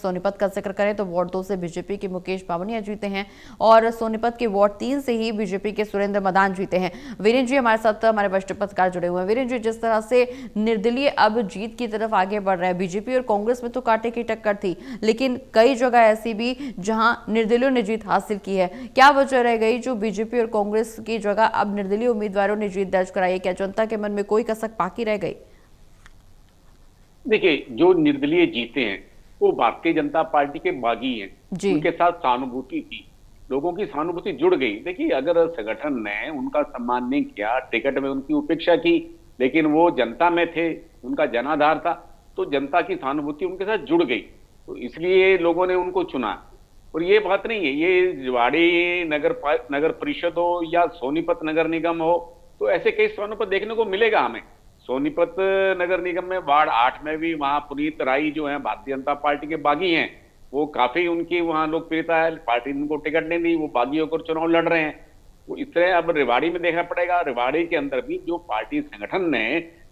सोनीपत का जिक्र करें तो वार्ड 2 से बीजेपी के मुकेश बावनिया जीते हैं और सोनीपत के वार्ड 3 से ही बीजेपी के सुरेंद्र मदान जीते हैं। वीरेंद्र जी हमारे साथ हमारे वरिष्ठ पत्रकार जुड़े हुए हैं। वीरेंद्र जी, जिस तरह से निर्दलीय अब जीत की तरफ आगे बढ़ रहा है, बीजेपी और कांग्रेस में तो कांटे की टक्कर थी, लेकिन कई जगह ऐसी भी जहां निर्दलीयों ने जीत हासिल की है। क्या वजह रह गई जो बीजेपी और कांग्रेस की जगह अब निर्दलीय उम्मीदवारों ने जीत दर्ज कराई है? क्या जनता के मन में कोई कसक बाकी रह गई? देखिए, जो निर्दलीय जीते हैं वो भारतीय जनता पार्टी के बागी हैं। जी। उनके साथ सहानुभूति थी, लोगों की सहानुभूति जुड़ गई। देखिए, अगर संगठन ने उनका सम्मान नहीं किया, टिकट में उनकी उपेक्षा की, लेकिन वो जनता में थे, उनका जनाधार था, तो जनता की सहानुभूति उनके साथ जुड़ गई, तो इसलिए लोगों ने उनको चुना। और ये बात नहीं है, ये रिवाड़ी नगर परिषद हो या सोनीपत नगर निगम हो, तो ऐसे कई स्थानों पर देखने को मिलेगा हमें। सोनीपत नगर निगम में वार्ड 8 में भी वहां पुनीत राई जो है भारतीय जनता पार्टी के बागी हैं, वो काफी उनकी वहां लोकप्रियता है, पार्टी ने उनको टिकट नहीं दी, वो बागी होकर चुनाव लड़ रहे हैं। वो इस तरह अब रेवाड़ी में देखना पड़ेगा। रेवाड़ी के अंदर भी जो पार्टी संगठन ने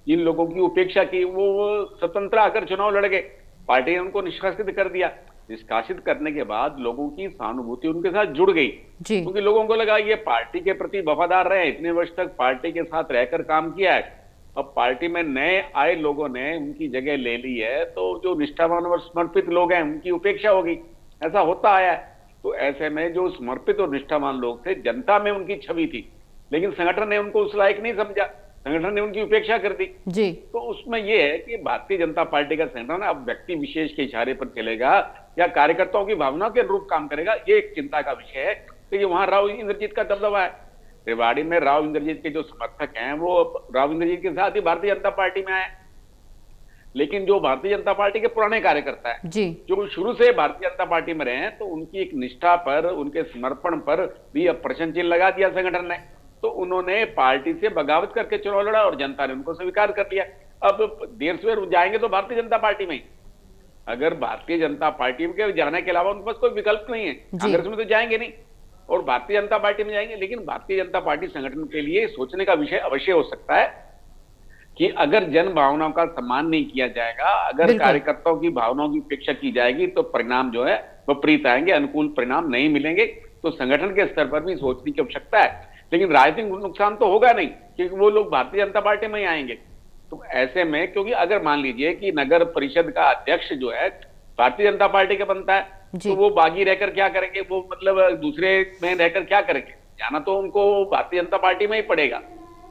जिन लोगों की उपेक्षा की, वो स्वतंत्र आकर चुनाव लड़ गए, पार्टी ने उनको निष्कासित कर दिया। निष्कासित करने के बाद लोगों की सहानुभूति उनके साथ जुड़ गई, क्योंकि लोगों को लगा ये पार्टी के प्रति वफादार रहे, इतने वर्ष तक पार्टी के साथ रहकर काम किया है, अब पार्टी में नए आए लोगों ने उनकी जगह ले ली है, तो जो निष्ठावान और समर्पित लोग हैं उनकी उपेक्षा होगी। ऐसा होता आया है। तो ऐसे में जो समर्पित और निष्ठावान लोग थे, जनता में उनकी छवि थी, लेकिन संगठन ने उनको उस लायक नहीं समझा, संगठन ने उनकी उपेक्षा कर दी। जी। तो उसमें यह है कि भारतीय जनता पार्टी का संगठन अब व्यक्ति विशेष के इशारे पर चलेगा या कार्यकर्ताओं की भावनाओं के अनुरूप काम करेगा, ये एक चिंता का विषय है। कि वहां राव इंद्रजीत का दबदबा है। रेवाड़ी में राव इंद्रजीत के जो समर्थक हैं वो राव इंद्रजीत के साथ ही भारतीय जनता पार्टी में आए, लेकिन जो भारतीय जनता पार्टी के पुराने कार्यकर्ता हैं, जो शुरू से भारतीय जनता पार्टी में रहे हैं, तो उनकी एक निष्ठा पर, उनके समर्पण पर भी अब प्रश्न चिन्ह लगा दिया संगठन ने। तो उन्होंने पार्टी से बगावत करके चुनाव लड़ा और जनता ने उनको स्वीकार कर लिया। अब देर सवेर जाएंगे तो भारतीय जनता पार्टी में ही। अगर भारतीय जनता पार्टी में जाने के अलावा उनके पास कोई विकल्प नहीं है, कांग्रेस में तो जाएंगे नहीं और भारतीय जनता पार्टी में जाएंगे। लेकिन भारतीय जनता पार्टी संगठन के लिए सोचने का विषय अवश्य हो सकता है कि अगर जन भावनाओं का सम्मान नहीं किया जाएगा, अगर कार्यकर्ताओं की भावनाओं की उपेक्षा की जाएगी, तो परिणाम जो है विपरीत आएंगे, अनुकूल परिणाम नहीं मिलेंगे। तो संगठन के स्तर पर भी सोचने की आवश्यकता है। लेकिन राजनीतिक नुकसान तो होगा नहीं, क्योंकि वो लोग भारतीय जनता पार्टी में ही आएंगे। तो ऐसे में, क्योंकि अगर मान लीजिए कि नगर परिषद का अध्यक्ष जो है भारतीय जनता पार्टी का बनता है, तो वो बागी रहकर क्या करेंगे, वो मतलब दूसरे में रहकर क्या करेंगे? जाना तो उनको भारतीय जनता पार्टी में ही पड़ेगा,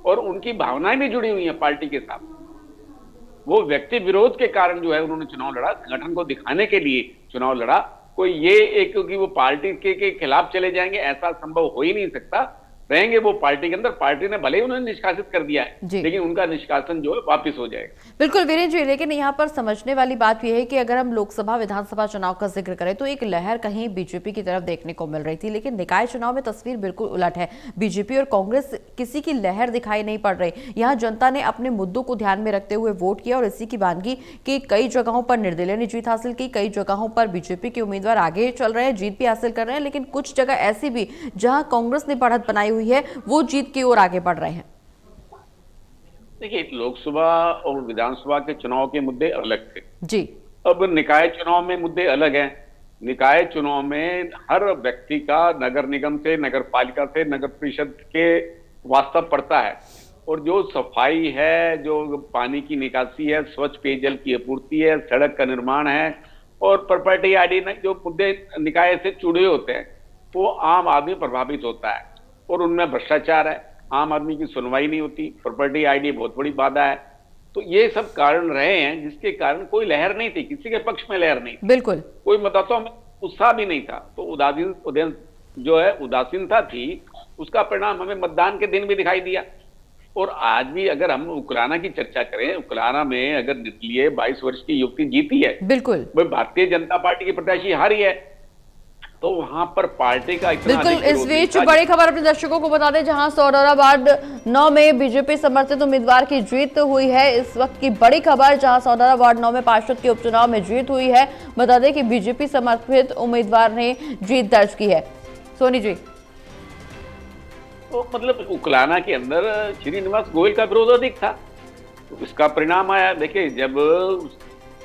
और उनकी भावनाएं भी जुड़ी हुई हैं पार्टी के साथ। वो व्यक्ति विरोध के कारण जो है उन्होंने चुनाव लड़ा, संगठन को दिखाने के लिए चुनाव लड़ा। कोई ये एक क्योंकि वो पार्टी के खिलाफ चले जाएंगे, ऐसा संभव हो ही नहीं सकता। रहेंगे वो पार्टी के अंदर, पार्टी ने भले ही उन्हें निष्कासित कर दिया है, लेकिन उनका निष्कासन जो है वापस हो जाएगा। बिल्कुल वीरेंद्र जी, लेकिन यहाँ पर समझने वाली बात यह है कि अगर हम लोकसभा विधानसभा चुनाव का जिक्र करें तो एक लहर कहीं बीजेपी की तरफ देखने को मिल रही थी, लेकिन निकाय चुनाव में तस्वीर बिल्कुल उलट है। बीजेपी और कांग्रेस किसी की लहर दिखाई नहीं पड़ रही। यहाँ जनता ने अपने मुद्दों को ध्यान में रखते हुए वोट किया और इसी की वानगी कि कई जगहों पर निर्दलीय ने जीत हासिल की, कई जगहों पर बीजेपी के उम्मीदवार आगे चल रहे हैं, जीत भी हासिल कर रहे हैं, लेकिन कुछ जगह ऐसी भी जहां कांग्रेस ने बढ़त बनाई हुई है, वो जीत की ओर आगे बढ़ रहे हैं। देखिए, लोकसभा और विधानसभा के चुनाव के मुद्दे अलग थे जी। अब निकाय चुनाव में मुद्दे अलग हैं। निकाय चुनाव में हर व्यक्ति का नगर निगम से, नगर पालिका से, नगर परिषद के वास्ता पड़ता है, और जो सफाई है, जो पानी की निकासी है, स्वच्छ पेयजल की आपूर्ति है, सड़क का निर्माण है, और प्रॉपर्टी आदि जो मुद्दे निकाय से जुड़े होते हैं, वो आम आदमी प्रभावित होता है। और उनमें भ्रष्टाचार है, आम आदमी की सुनवाई नहीं होती, प्रॉपर्टी आईडी बहुत बड़ी बाधा है। तो ये सब कारण रहे हैं जिसके कारण कोई लहर नहीं थी, किसी के पक्ष में लहर नहीं थी। बिल्कुल। कोई मतदाताओं में उत्साह भी नहीं था। तो उदासीनता थी, उसका परिणाम हमें मतदान के दिन भी दिखाई दिया। और आज भी अगर हम उकलाना की चर्चा करें, उकलाना में अगर निर्दलीय 22 वर्ष की युवती जीती है, बिल्कुल, भारतीय जनता पार्टी की प्रत्याशी हारी है, तो वहां पर पार्टी का बिल्कुल। इस बीच बड़ी खबर अपने दर्शकों को बता दें, जहां सौडोरा वार्ड 9 में बीजेपी समर्थित उम्मीदवार की जीत हुई है। इस वक्त की बड़ी खबर, जहां सौडोरा वार्ड 9 में पार्षद के उपचुनाव में जीत हुई है। बता दें कि बीजेपी समर्थित उम्मीदवार ने जीत दर्ज की है। सोनी जी, तो मतलब उकलाना के अंदर श्रीनिवास गोयल का विरोध अधिक था, तो इसका परिणाम आया। देखिए, जब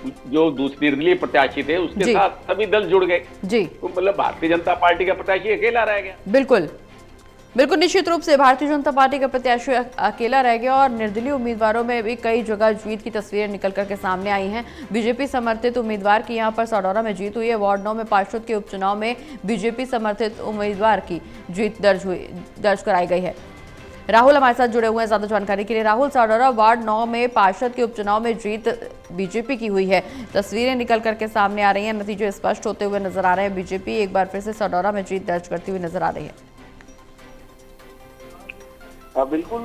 जो दूसरे निर्दलीय प्रत्याशी थे उसके जी साथ सभी दल जुड़ गए। जी तो मतलब भारतीय जनता पार्टी का प्रत्याशी अकेला रह गया। बिल्कुल बिल्कुल निश्चित रूप से भारतीय जनता पार्टी का प्रत्याशी अकेला रह गया और निर्दलीय उम्मीदवारों में भी कई जगह जीत की तस्वीरें निकल करके सामने आई हैं। बीजेपी समर्थित उम्मीदवार की यहां पर सडौरा में जीत हुई है। वार्ड 9 में पार्षद के उपचुनाव में बीजेपी समर्थित उम्मीदवार की जीत दर्ज कराई गई है। राहुल हमारे साथ जुड़े हुए हैं ज्यादा जानकारी के लिए। राहुल, सडौरा वार्ड 9 में पार्षद के उपचुनाव में जीत बीजेपी की हुई है। तस्वीरें निकल करके सामने आ रही हैं, नतीजे स्पष्ट होते हुए नजर आ रहे हैं। बीजेपी एक बार फिर से सडौरा में जीत दर्ज करती हुई नजर आ रही है। बिल्कुल,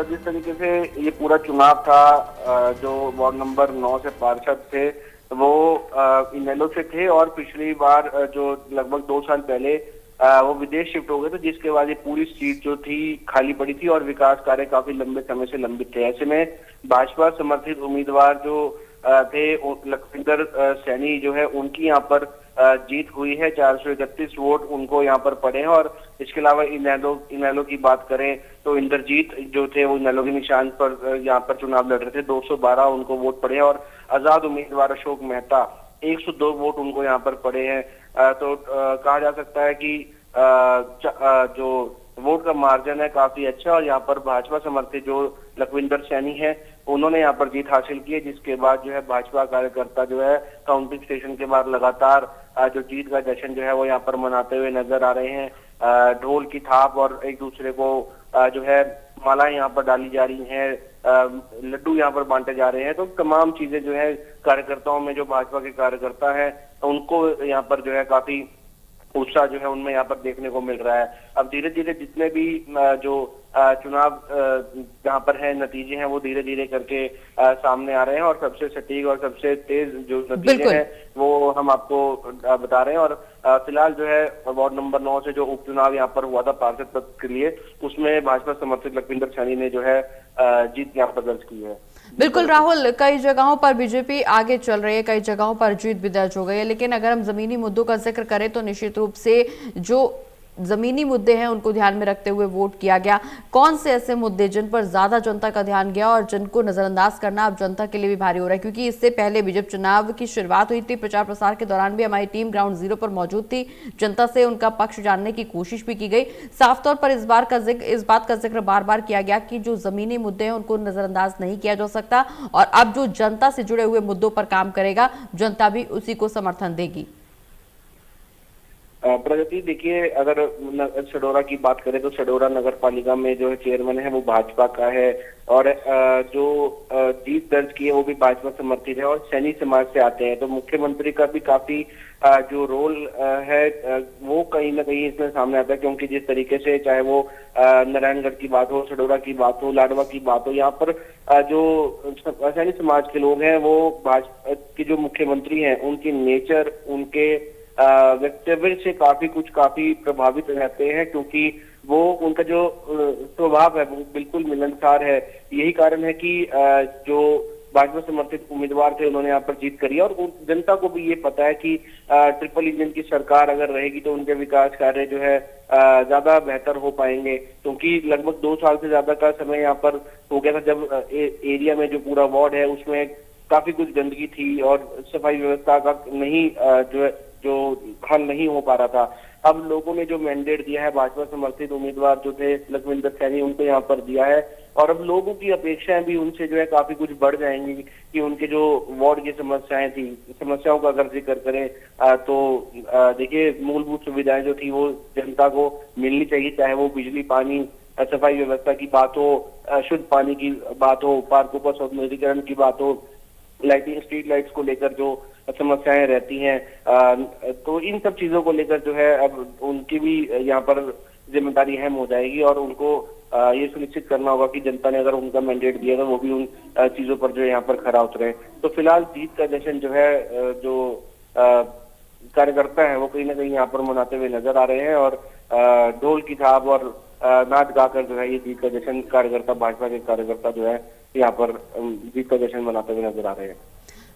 जिस तरीके से ये पूरा चुनाव था, जो वार्ड नंबर 9 से पार्षद थे वो इनेलो से थे और पिछली बार जो लगभग 2 साल पहले वो विदेश शिफ्ट हो गए थे, जिसके बाद ये पूरी सीट जो थी खाली पड़ी थी और विकास कार्य काफी लंबे समय से लंबित थे। ऐसे में भाजपा समर्थित उम्मीदवार जो थे लखविंदर सैनी जो है उनकी यहाँ पर जीत हुई है। 431 वोट उनको यहाँ पर पड़े हैं। और इसके अलावा इनेलो की बात करें तो इंद्रजीत जो थे वो इनेलो के निशान पर यहाँ पर चुनाव लड़ रहे थे, 212 उनको वोट पड़े हैं। और आजाद उम्मीदवार अशोक मेहता 102 वोट उनको यहाँ पर पड़े हैं। तो कहा जा सकता है कि जो वोट का मार्जिन है काफी अच्छा। और यहाँ पर भाजपा समर्थित जो लखविंदर सैनी है उन्होंने यहाँ पर जीत हासिल की है, जिसके बाद जो है भाजपा कार्यकर्ता जो है काउंटिंग स्टेशन के बाद लगातार जो जीत का जश्न जो है वो यहाँ पर मनाते हुए नजर आ रहे हैं। ढोल की थाप और एक दूसरे को जो है मालाएं यहाँ पर डाली जा रही हैं, लड्डू यहाँ पर बांटे जा रहे हैं। तो तमाम चीजें जो है कार्यकर्ताओं में, जो भाजपा के कार्यकर्ता है उनको यहाँ पर जो है काफी उत्साह जो है उनमें यहाँ पर देखने को मिल रहा है। अब धीरे धीरे जितने भी जो चुनाव जहाँ पर है नतीजे हैं वो धीरे धीरे करके सामने आ रहे हैं। और सबसे सटीक और सबसे तेज जो नतीजे हैं वो हम आपको बता रहे हैं। और फिलहाल जो है वार्ड नंबर 9 से जो उपचुनाव यहाँ पर हुआ था पार्षद पद के लिए, उसमें भाजपा समर्थित लखविंदर सैनी ने जो है जीत यहाँ पर दर्ज की है। बिल्कुल राहुल, कई जगहों पर बीजेपी आगे चल रही है, कई जगहों पर जीत भी दर्ज हो गई है, लेकिन अगर हम जमीनी मुद्दों का जिक्र करें तो निश्चित रूप से जो जमीनी मुद्दे हैं उनको ध्यान में रखते हुए वोट किया गया। कौन से ऐसे मुद्दे जिन पर ज्यादा जनता का ध्यान गया और जिनको नजरअंदाज करना अब जनता के लिए भी भारी हो रहा है? क्योंकि इससे पहले भी जब चुनाव की शुरुआत हुई थी, प्रचार प्रसार के दौरान भी हमारी टीम ग्राउंड जीरो पर मौजूद थी, जनता से उनका पक्ष जानने की कोशिश भी की गई। साफ तौर पर इस बात का जिक्र बार बार किया गया कि जो जमीनी मुद्दे हैं उनको नजरअंदाज नहीं किया जा सकता और अब जो जनता से जुड़े हुए मुद्दों पर काम करेगा जनता भी उसी को समर्थन देगी। प्रगति, देखिए, अगर सडौरा की बात करें तो सडौरा नगर पालिका में जो है चेयरमैन है वो भाजपा का है और जो जीत दर्ज की है वो भी भाजपा समर्थित है और सैनी समाज से आते हैं। तो मुख्यमंत्री का भी काफी जो रोल है वो कहीं ना कहीं इसमें सामने आता है, क्योंकि जिस तरीके से चाहे वो नारायणगढ़ की बात हो, सडौरा की बात हो, लाडवा की बात हो, यहाँ पर जो सैनी समाज के लोग हैं वो भाजपा के जो मुख्यमंत्री हैं उनकी नेचर, उनके वक्तव्य से काफी प्रभावित रहते हैं, क्योंकि वो उनका जो स्वभाव है वो बिल्कुल मिलनसार है। यही कारण है कि जो भाजपा समर्थित उम्मीदवार थे उन्होंने यहाँ पर जीत करी और जनता को भी ये पता है कि ट्रिपल इंजन की सरकार अगर रहेगी तो उनके विकास कार्य जो है ज्यादा बेहतर हो पाएंगे, क्योंकि लगभग 2 साल से ज्यादा का समय यहाँ पर हो गया था जब एरिया में जो पूरा वार्ड है उसमें काफी कुछ गंदगी थी और सफाई व्यवस्था का नहीं जो हल नहीं हो पा रहा था। अब लोगों ने जो मैंडेट दिया है भाजपा समर्थित उम्मीदवार जो थे लखविंदर सैनी उनको यहाँ पर दिया है और अब लोगों की अपेक्षाएं भी उनसे जो है काफी कुछ बढ़ जाएंगी कि उनके जो वार्ड की समस्याएं थी, समस्याओं का अगर जिक्र करें तो देखिए मूलभूत सुविधाएं जो थी वो जनता को मिलनी चाहिए, चाहे वो बिजली, पानी, सफाई व्यवस्था की बात हो, शुद्ध पानी की बात हो, पार्कों पर सौंदर्यीकरण की बात हो, लाइटिंग, स्ट्रीट लाइट्स को लेकर जो समस्याएं रहती हैं, तो इन सब चीजों को लेकर जो है अब उनकी भी यहाँ पर जिम्मेदारी अहम हो जाएगी और उनको ये सुनिश्चित करना होगा कि जनता ने अगर उनका मैंडेट दिया तो वो भी उन चीजों पर जो यहाँ पर खरा उतरे। तो फिलहाल जीत का जश्न जो है जो कार्यकर्ता है वो कहीं ना कहीं यहाँ पर मनाते हुए नजर आ रहे हैं और ढोल की थाप और नाच गाकर जो है ये जीत का जश्न भाजपा के कार्यकर्ता जो है यहाँ पर जीत का जश्न मनाते हुए नजर आ रहे हैं।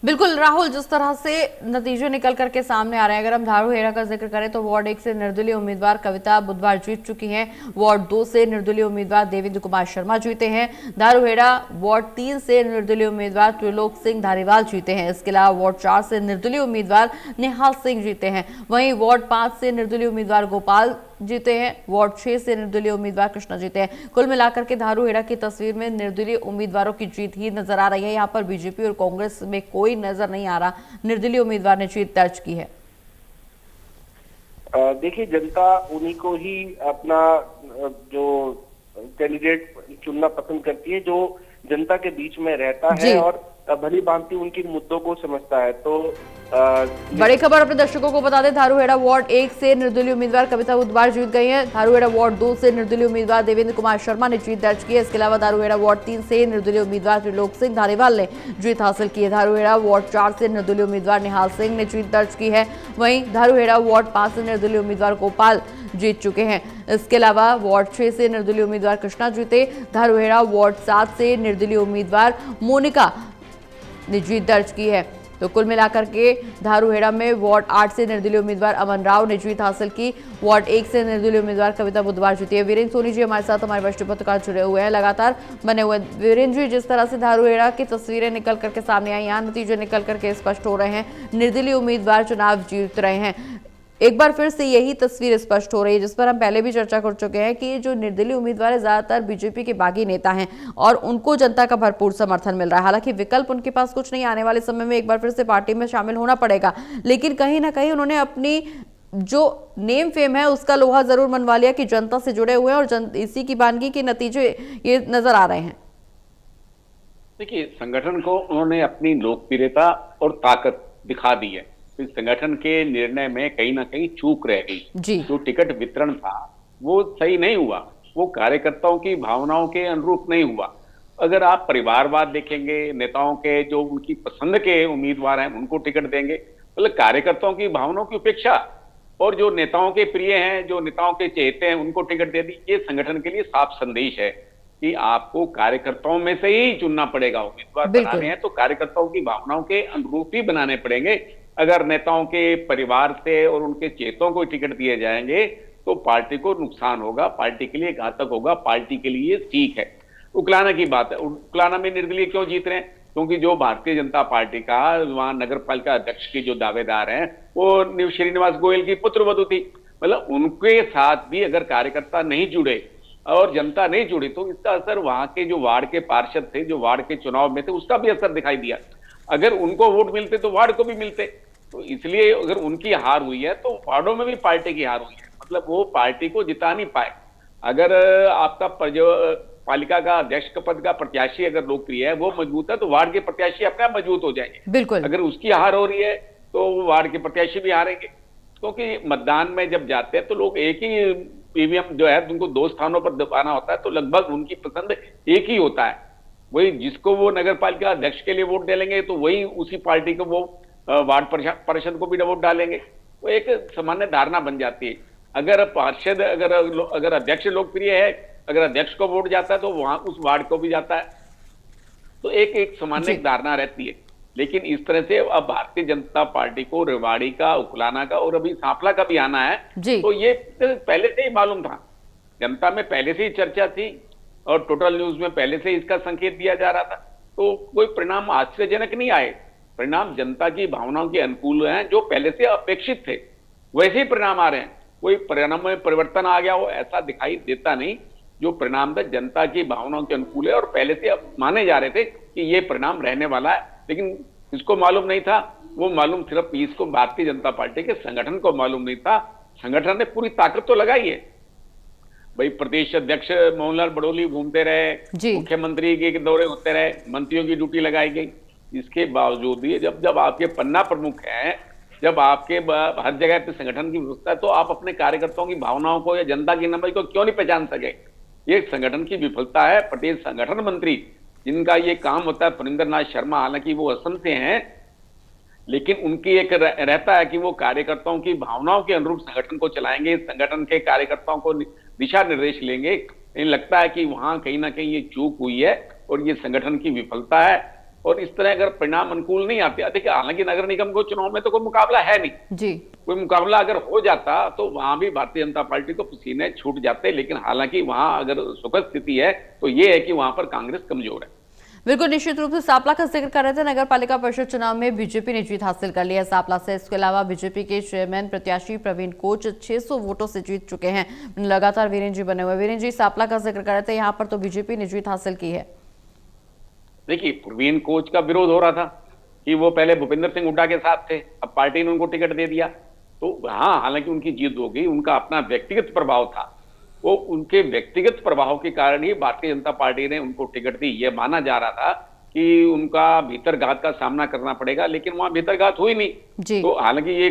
बिल्कुल राहुल, जिस तरह से नतीजे निकल करके सामने आ रहे हैं, अगर हम धारूहेड़ा का जिक्र करें तो वार्ड 1 से निर्दलीय उम्मीदवार कविता बुधवार जीत चुकी हैं। वार्ड 2 से निर्दलीय उम्मीदवार देवेंद्र कुमार शर्मा जीते हैं। धारूहेड़ा वार्ड 3 से निर्दलीय उम्मीदवार त्रिलोक सिंह धारीवाल जीते हैं। इसके अलावा वार्ड 4 से निर्दलीय उम्मीदवार निहाल सिंह जीते हैं। वहीं वार्ड 5 से निर्दलीय उम्मीदवार गोपाल जीते हैं। वार्ड 6 से निर्दलीय उम्मीदवार कृष्णा जीते हैं। कुल मिलाकर के धारूहेड़ा की तस्वीर में निर्दलीय उम्मीदवारों की जीत ही नजर आ रही है। यहाँ पर बीजेपी और कांग्रेस में कोई नजर नहीं आ रहा। निर्दलीय उम्मीदवार ने जीत दर्ज की है। देखिए, जनता उन्हीं को ही अपना जो कैंडिडेट चुनना पसंद करती है जो जनता के बीच में रहता है और भली भांति उनकी मुद्दों को समझता है। तो बड़ी खबर अपने दर्शकों को बता दें, धारूहेड़ा वार्ड 1 से निर्दलीय उम्मीदवार कविता बुधवार जीत गई हैं। धारूहेड़ा वार्ड 2 से निर्दलीय उम्मीदवार देवेंद्र कुमार शर्मा ने जीत दर्ज की है। इसके अलावा धारूहेड़ा वार्ड 3 से निर्दलीय उम्मीदवार त्रिलोक सिंह धारीवाल ने जीत हासिल की है। धारूहेड़ा वार्ड 4 से निर्दलीय उम्मीदवार निहाल सिंह ने जीत दर्ज की है। वहीं धारूहेड़ा वार्ड 5 से निर्दलीय उम्मीदवार गोपाल जीत चुके हैं। इसके अलावा वार्ड 6 से निर्दलीय उम्मीदवार कृष्णा जीते। धारूहेड़ा वार्ड 7 से निर्दलीय उम्मीदवार मोनिका ने जीत दर्ज की है। तो कुल मिलाकर के धारूहेड़ा में वार्ड 8 से निर्दलीय उम्मीदवार अमन राव ने जीत हासिल की। वार्ड 1 से निर्दलीय उम्मीदवार कविता बुधवार जीती है। वीरेंद्र सोनी जी हमारे साथ, हमारे वरिष्ठ पत्रकार जुड़े हुए हैं, लगातार बने हुए। वीरेंद्र जी, जिस तरह से धारूहेड़ा की तस्वीरें निकल करके सामने आई, यहाँ नतीजे निकल करके स्पष्ट हो रहे हैं, निर्दलीय उम्मीदवार चुनाव जीत रहे हैं। एक बार फिर से यही तस्वीर स्पष्ट हो रही है जिस पर हम पहले भी चर्चा कर चुके हैं कि जो निर्दलीय उम्मीदवार है ज्यादातर बीजेपी के बागी नेता हैं और उनको जनता का भरपूर समर्थन मिल रहा है। हालांकि विकल्प उनके पास कुछ नहीं, आने वाले समय में एक बार फिर से पार्टी में शामिल होना पड़ेगा, लेकिन कहीं ना कहीं उन्होंने अपनी जो नेम फेम है उसका लोहा जरूर मनवा लिया कि जनता से जुड़े हुए हैं और इसी की बानगी के नतीजे ये नजर आ रहे हैं। देखिए, संगठन को उन्होंने अपनी लोकप्रियता और ताकत दिखा दी है। इस संगठन के निर्णय में कहीं ना कहीं चूक रह गई। जो टिकट वितरण था वो सही नहीं हुआ, वो कार्यकर्ताओं की भावनाओं के अनुरूप नहीं हुआ। अगर आप परिवारवाद देखेंगे, नेताओं के जो उनकी पसंद के उम्मीदवार हैं उनको टिकट देंगे, मतलब कार्यकर्ताओं की भावनाओं की उपेक्षा, और जो नेताओं के प्रिय हैं, जो नेताओं के चहेते हैं उनको टिकट दे दी। ये संगठन के लिए साफ संदेश है कि आपको कार्यकर्ताओं में से ही चुनना पड़ेगा। उम्मीदवार बनाने हैं तो कार्यकर्ताओं की भावनाओं के अनुरूप ही बनाने पड़ेंगे। अगर नेताओं के परिवार से और उनके चेतों को टिकट दिए जाएंगे तो पार्टी को नुकसान होगा, पार्टी के लिए घातक होगा, पार्टी के लिए ठीक है। उकलाना की बात है, उकलाना में निर्दलीय क्यों जीत रहे हैं? क्योंकि जो भारतीय जनता पार्टी का वहां नगर पालिका अध्यक्ष के जो दावेदार हैं वो श्रीनिवास गोयल की पुत्रवधू थी। मतलब उनके साथ भी अगर कार्यकर्ता नहीं जुड़े और जनता नहीं जुड़ी तो इसका असर वहां के जो वार्ड के पार्षद थे, जो वार्ड के चुनाव में थे, उसका भी असर दिखाई दिया। अगर उनको वोट मिलते तो वार्ड को भी मिलते। तो इसलिए अगर उनकी हार हुई है तो वार्डों में भी पार्टी की हार हुई है, मतलब वो पार्टी को जिता नहीं पाए। अगर आपका पालिका का अध्यक्ष का पद का प्रत्याशी अगर लोकप्रिय है, वो मजबूत है, तो वार्ड के प्रत्याशी अपने आप मजबूत हो जाएंगे। बिल्कुल। अगर उसकी हार हो रही है तो वार्ड के प्रत्याशी भी हारेंगे, क्योंकि मतदान में जब जाते हैं तो लोग एक ही ईवीएम जो है उनको 2 स्थानों पर दबाना होता है, तो लगभग उनकी पसंद एक ही होता है। वही जिसको वो नगर पालिका अध्यक्ष के लिए वोट डालेंगे तो वही उसी पार्टी को वो वार्ड पार्षद को भी वोट डालेंगे। वो एक सामान्य धारणा बन जाती है। अगर पार्षद अगर अध्यक्ष लोकप्रिय है, अगर अध्यक्ष को वोट जाता है तो वहां उस वार्ड को भी जाता है। तो एक सामान्य धारणा रहती है। लेकिन इस तरह से अब भारतीय जनता पार्टी को रेवाड़ी का, उकलाना का और अभी सांपला का भी आना है, तो ये पहले से ही मालूम था, जनता में पहले से ही चर्चा थी और टोटल न्यूज में पहले से इसका संकेत दिया जा रहा था। तो कोई परिणाम आश्चर्यजनक नहीं आए, परिणाम जनता की भावनाओं के अनुकूल हैं, जो पहले से अपेक्षित थे वैसे ही परिणाम आ रहे हैं। कोई परिणाम में परिवर्तन आ गया हो ऐसा दिखाई देता नहीं। जो परिणाम था जनता की भावनाओं के अनुकूल है और पहले से माने जा रहे थे कि ये परिणाम रहने वाला है। लेकिन इसको मालूम नहीं था, वो मालूम सिर्फ इसको भारतीय जनता पार्टी के संगठन को मालूम नहीं था। संगठन ने पूरी ताकत तो लगाई है भाई, प्रदेश अध्यक्ष मोहनलाल बड़ोली घूमते रहे, मुख्यमंत्री के दौरे होते रहे, मंत्रियों की ड्यूटी लगाई गई। इसके बावजूद भी जब आपके पन्ना प्रमुख हैं, जब आपके हर जगह पे संगठन की व्यवस्था है, तो आप अपने कार्यकर्ताओं की भावनाओं को या जनता की नब्ज को क्यों नहीं पहचान सके? ये संगठन की विफलता है। प्रदेश संगठन मंत्री जिनका ये काम होता है, फरिंदर नाथ शर्मा, हालांकि वो असम से हैं, लेकिन उनकी एक रहता है कि वो कार्यकर्ताओं की भावनाओं के अनुरूप संगठन को चलाएंगे, संगठन के कार्यकर्ताओं को दिशा निर्देश लेंगे। लगता है कि वहां कहीं ना कहीं ये चूक हुई है और ये संगठन की विफलता है। और इस तरह अगर परिणाम अनुकूल नहीं आते, देखिए हालांकि नगर निगम को चुनाव में तो कोई मुकाबला है नहीं, जी कोई मुकाबला अगर हो जाता तो वहां भी भारतीय जनता पार्टी को पसीने छूट जाते, लेकिन हालांकि वहां अगर सुखद स्थिति है तो ये है कि वहां पर कांग्रेस कमजोर है। बिल्कुल, निश्चित रूप से सांपला का जिक्र कर रहे थे। नगर पालिका परिषद चुनाव में बीजेपी ने जीत हासिल कर ली है सांपला से। इसके अलावा बीजेपी के चेयरमैन प्रत्याशी प्रवीण कोच 600 वोटों से जीत चुके हैं। लगातार वीरेंद्र जी बने हुए। वीरेंद्र जी, सांपला का जिक्र कर रहे थे, यहाँ पर तो बीजेपी ने जीत हासिल की है। देखिए, प्रवीण कोच का विरोध हो रहा था कि वो पहले भूपेंद्र सिंह हुड्डा के साथ थे, अब पार्टी ने उनको टिकट दे दिया, तो हाँ हालांकि उनकी जीत हो गई। उनका अपना व्यक्तिगत प्रभाव था, वो उनके व्यक्तिगत प्रभाव के कारण ही भारतीय जनता पार्टी ने उनको टिकट दी। ये माना जा रहा था कि उनका भीतरघात का सामना करना पड़ेगा, लेकिन वहां भीतरघात हुई नहीं। तो हालांकि ये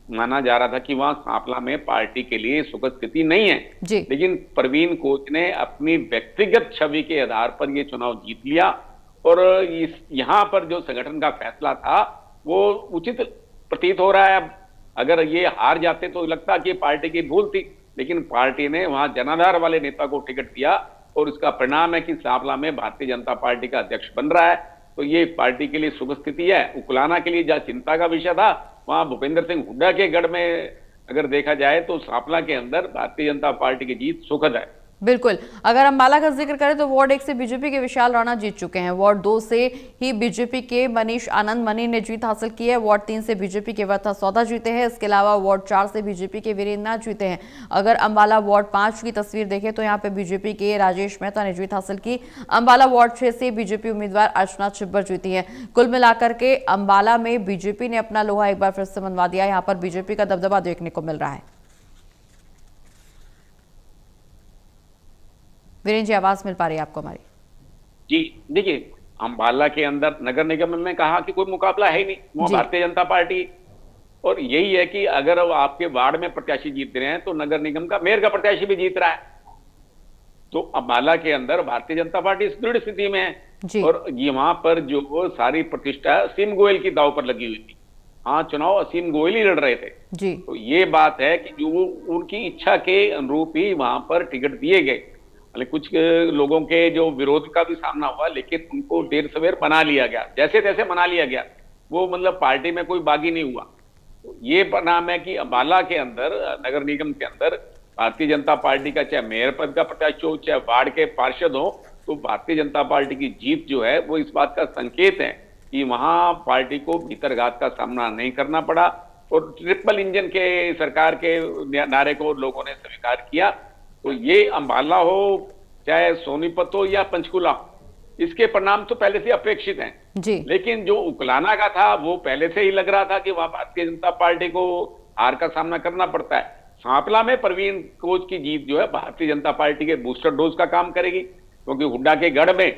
माना जा रहा था कि वहां सांपला में पार्टी के लिए सुखद स्थिति नहीं है, लेकिन प्रवीण कोच ने अपनी व्यक्तिगत छवि के आधार पर ये चुनाव जीत लिया। और यहाँ पर जो संगठन का फैसला था वो उचित प्रतीत हो रहा है। अब अगर ये हार जाते तो लगता कि पार्टी की भूल थी, लेकिन पार्टी ने वहां जनाधार वाले नेता को टिकट दिया और इसका परिणाम है कि सांपला में भारतीय जनता पार्टी का अध्यक्ष बन रहा है। तो ये पार्टी के लिए शुभ स्थिति है। उकुलाना के लिए जहां चिंता का विषय था, वहां भूपेंद्र सिंह हुड्डा के गढ़ में अगर देखा जाए तो सांपला के अंदर भारतीय जनता पार्टी की जीत सुखद है। बिल्कुल, अगर अंबाला का जिक्र करें तो वार्ड 1 से बीजेपी के विशाल राणा जीत चुके हैं। वार्ड 2 से ही बीजेपी के मनीष आनंद मनी ने जीत हासिल की है। वार्ड 3 से बीजेपी के वर्था सौदा जीते हैं। इसके अलावा वार्ड 4 से बीजेपी के वीरेंद्र नाथ जीते हैं। अगर अंबाला वार्ड 5 की तस्वीर देखें तो यहाँ पे बीजेपी के राजेश मेहता ने जीत हासिल की। अंबाला वार्ड 6 से बीजेपी उम्मीदवार अर्चना छिब्बर जीती है। कुल मिलाकर के अंबाला में बीजेपी ने अपना लोहा एक बार फिर से मनवा दिया। यहाँ पर बीजेपी का दबदबा देखने को मिल रहा है। वीरेंद्र जी, आवाज मिल पा रही है आपको हमारी? जी देखिए, अंबाला के अंदर नगर निगम में कहा कि कोई मुकाबला है ही नहीं, वहां भारतीय जनता पार्टी। और यही है कि अगर आपके वार्ड में प्रत्याशी जीत रहे हैं तो नगर निगम का मेयर का प्रत्याशी भी जीत रहा है। तो अंबाला के अंदर भारतीय जनता पार्टी दृढ़ स्थिति में है। और ये वहां पर जो सारी प्रतिष्ठा असीम गोयल की दांव पर लगी हुई थी। हाँ, चुनाव असीम गोयल ही लड़ रहे थे। तो ये बात है कि जो उनकी इच्छा के अनुरूप ही वहां पर टिकट दिए गए। कुछ लोगों के जो विरोध का भी सामना हुआ, लेकिन उनको देर सवेर बना लिया गया, जैसे तैसे बना लिया गया। वो मतलब पार्टी में कोई बागी नहीं हुआ। तो ये परिणाम है कि अंबाला के अंदर नगर निगम के अंदर भारतीय जनता पार्टी का चाहे मेयर पद का प्रत्याशी हो, चाहे वार्ड के पार्षद हो, तो भारतीय जनता पार्टी की जीत जो है वो इस बात का संकेत है कि वहां पार्टी को भीतरघात का सामना नहीं करना पड़ा। और ट्रिपल इंजन के सरकार के नारे को लोगों ने स्वीकार किया। तो ये अंबाला हो, चाहे सोनीपत हो या पंचकुला हो, इसके परिणाम तो पहले से अपेक्षित हैं। लेकिन जो उकलाना का था वो पहले से ही लग रहा था कि वहां भारतीय जनता पार्टी को हार का सामना करना पड़ता है। सांपला में प्रवीण कोच की जीत जो है भारतीय जनता पार्टी के बूस्टर डोज का काम करेगी, क्योंकि हुड्डा के गढ़ में